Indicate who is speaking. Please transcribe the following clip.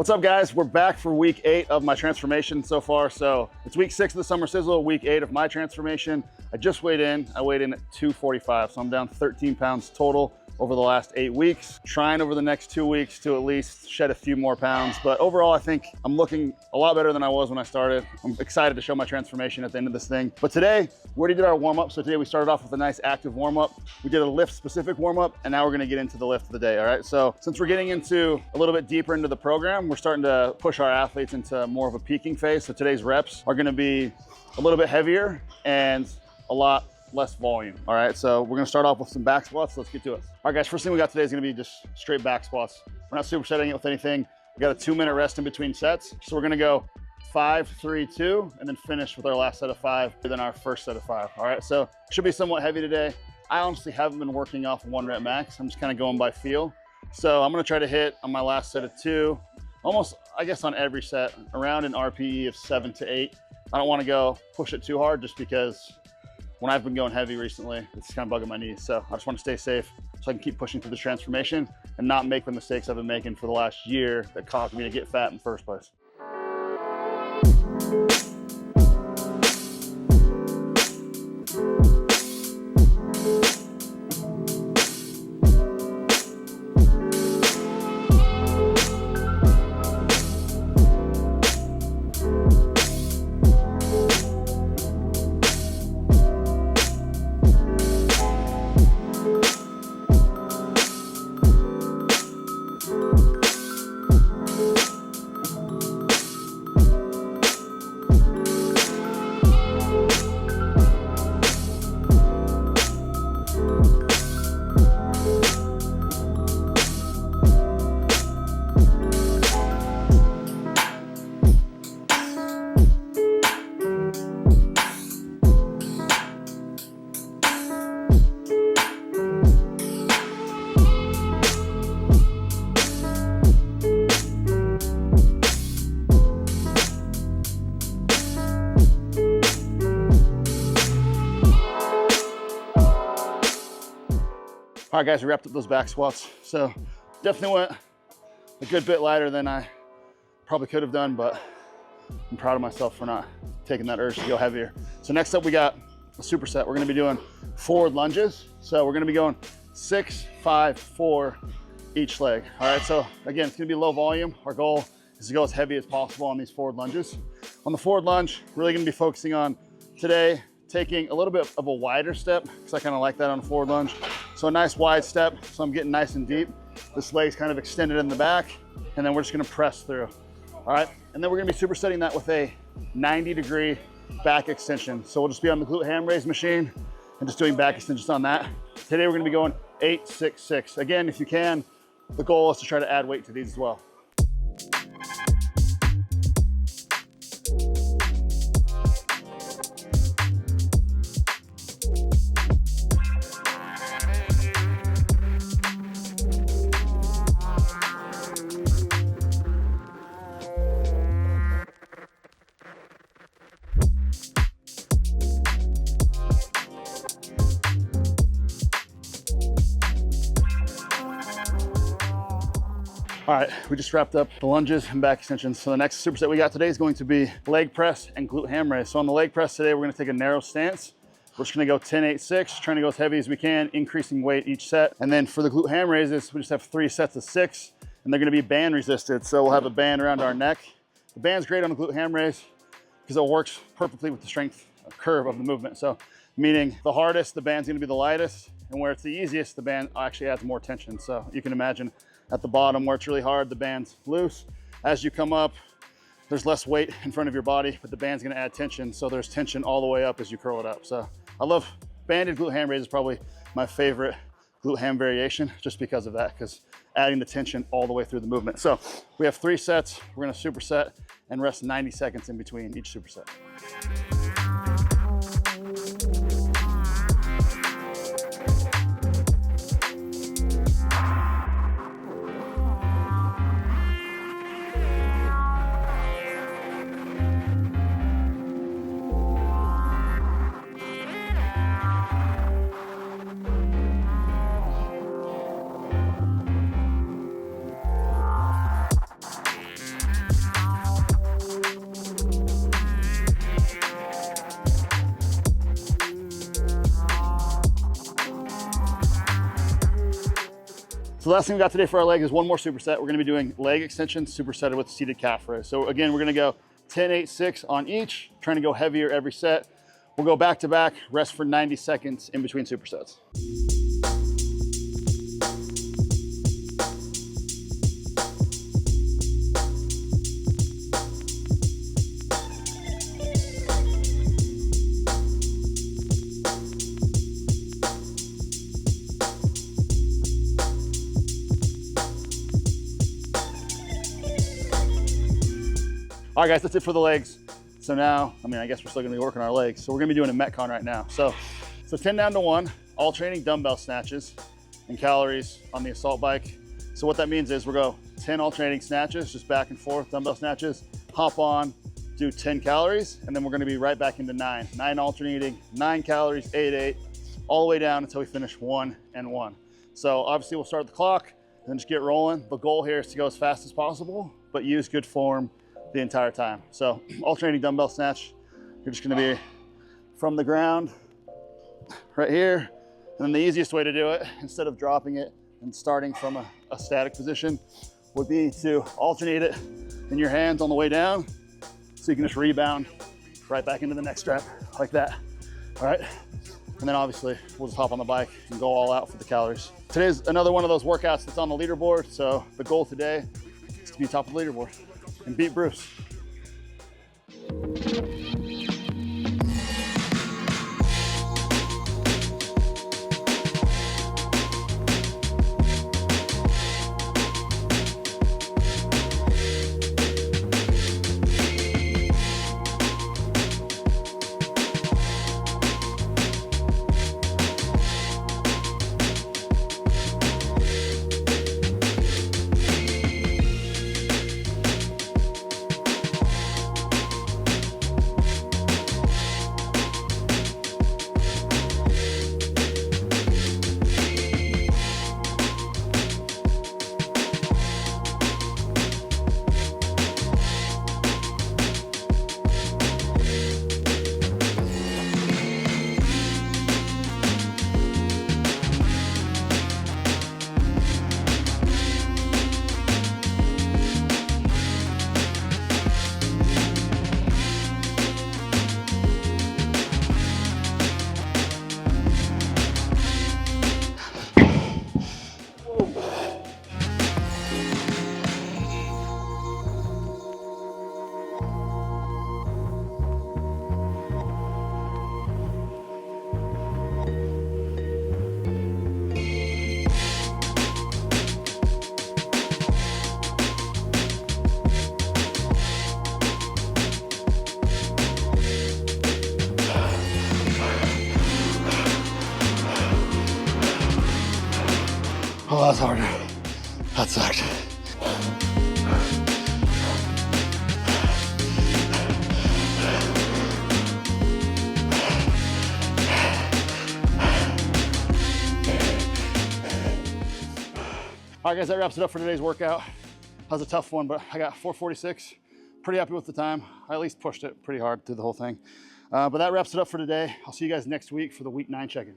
Speaker 1: What's up, guys? We're back for week 8 of my transformation so far. So it's week 6 of the Summer Sizzle, week 8 of my transformation. I just weighed in. I weighed in at 245, so I'm down 13 pounds total over the last 8 weeks. Trying over the next 2 weeks to at least shed a few more pounds. But overall, I think I'm looking a lot better than I was when I started. I'm excited to show my transformation at the end of this thing. But today, we already did our warm-up. So today we started off with a nice active warm-up. We did a lift-specific warm-up, and now we're gonna get into the lift of the day, all right? So since we're getting into a little bit deeper into the program, we're starting to push our athletes into more of a peaking phase. So today's reps are gonna be a little bit heavier and a lot less volume. All right, so we're gonna start off with some back squats. Let's get to it. All right, guys, first thing we got today is gonna be just straight back squats. We're not supersetting it with anything. We got a 2-minute rest in between sets. So we're gonna go 5, 3, 2, and then finish with our last set of 5, and then our first set of 5. All right, so should be somewhat heavy today. I honestly haven't been working off 1 rep max. I'm just kind of going by feel. So I'm gonna try to hit on my last set of 2, almost, I guess, on every set, around an RPE of 7 to 8. I don't wanna go push it too hard just because when I've been going heavy recently, it's kind of bugging my knees. So I just want to stay safe so I can keep pushing through the transformation and not make the mistakes I've been making for the last year that caused me to get fat in the first place. All right, guys, we wrapped up those back squats. So definitely went a good bit lighter than I probably could have done, but I'm proud of myself for not taking that urge to go heavier. So next up, we got a superset. We're gonna be doing forward lunges. So we're gonna be going 6, 5, 4 each leg. All right, so again, it's gonna be low volume. Our goal is to go as heavy as possible on these forward lunges. On the forward lunge, really gonna be focusing on today, taking a little bit of a wider step, because I kind of like that on a forward lunge. So a nice wide step, so I'm getting nice and deep. This leg's kind of extended in the back, and then we're just gonna press through. All right, and then we're gonna be supersetting that with a 90-degree back extension. So we'll just be on the glute ham raise machine and just doing back extensions on that. Today we're gonna be going 8, 6, 6. Again, if you can, the goal is to try to add weight to these as well. All right, we just wrapped up the lunges and back extensions. So the next superset we got today is going to be leg press and glute ham raise. So on the leg press today, we're gonna take a narrow stance. We're just gonna go 10, 8, 6, trying to go as heavy as we can, increasing weight each set. And then for the glute ham raises, we just have 3 sets of 6, and they're gonna be band resisted. So we'll have a band around our neck. The band's great on the glute ham raise because it works perfectly with the strength curve of the movement. So meaning the hardest, the band's gonna be the lightest, and where it's the easiest, the band actually adds more tension. So you can imagine at the bottom where it's really hard, the band's loose. As you come up, there's less weight in front of your body, but the band's gonna add tension. So there's tension all the way up as you curl it up. So I love banded glute ham raise is probably my favorite glute ham variation just because of that, because adding the tension all the way through the movement. So we have 3 sets. We're gonna superset and rest 90 seconds in between each superset. So the last thing we got today for our leg is one more superset. We're gonna be doing leg extensions, supersetted with seated calf raise. So again, we're gonna go 10, 8, 6 on each, trying to go heavier every set. We'll go back to back, rest for 90 seconds in between supersets. All right, guys, that's it for the legs. So now, I guess we're still gonna be working our legs. So we're gonna be doing a Metcon right now. So 10 down to 1, alternating dumbbell snatches and calories on the assault bike. So what that means is we'll go 10 alternating snatches, just back and forth, dumbbell snatches, hop on, do 10 calories, and then we're gonna be right back into 9. 9 alternating, 9 calories, 8, 8, all the way down until we finish 1 and 1. So obviously we'll start the clock and then just get rolling. The goal here is to go as fast as possible, but use good form the entire time. So alternating dumbbell snatch, you're just gonna be from the ground right here. And then the easiest way to do it, instead of dropping it and starting from a static position, would be to alternate it in your hands on the way down. So you can just rebound right back into the next rep like that, all right? And then obviously we'll just hop on the bike and go all out for the calories. Today's another one of those workouts that's on the leaderboard. So the goal today is to be top of the leaderboard and beat Bruce. Oh, that's hard. That sucked. All right, guys, that wraps it up for today's workout. That was a tough one, but I got 4:46. Pretty happy with the time. I at least pushed it pretty hard through the whole thing. But that wraps it up for today. I'll see you guys next week for the week 9 check-in.